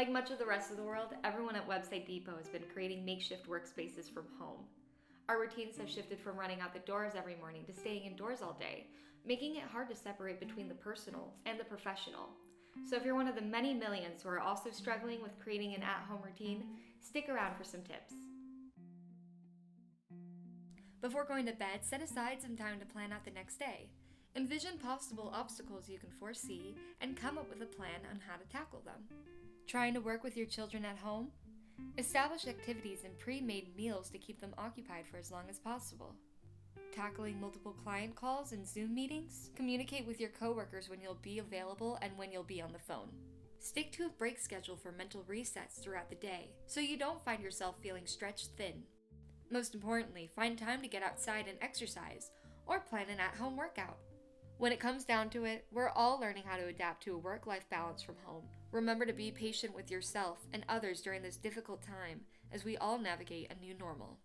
Like much of the rest of the world, everyone at Website Depot has been creating makeshift workspaces from home. Our routines have shifted from running out the doors every morning to staying indoors all day, making it hard to separate between the personal and the professional. So if you're one of the many millions who are also struggling with creating an at-home routine, stick around for some tips. Before going to bed, set aside some time to plan out the next day. Envision possible obstacles you can foresee and come up with a plan on how to tackle them. Trying to work with your children at home? Establish activities and pre-made meals to keep them occupied for as long as possible. Tackling multiple client calls and Zoom meetings? Communicate with your coworkers when you'll be available and when you'll be on the phone. Stick to a break schedule for mental resets throughout the day, so you don't find yourself feeling stretched thin. Most importantly, find time to get outside and exercise, or plan an at-home workout. When it comes down to it, we're all learning how to adapt to a work-life balance from home. Remember to be patient with yourself and others during this difficult time as we all navigate a new normal.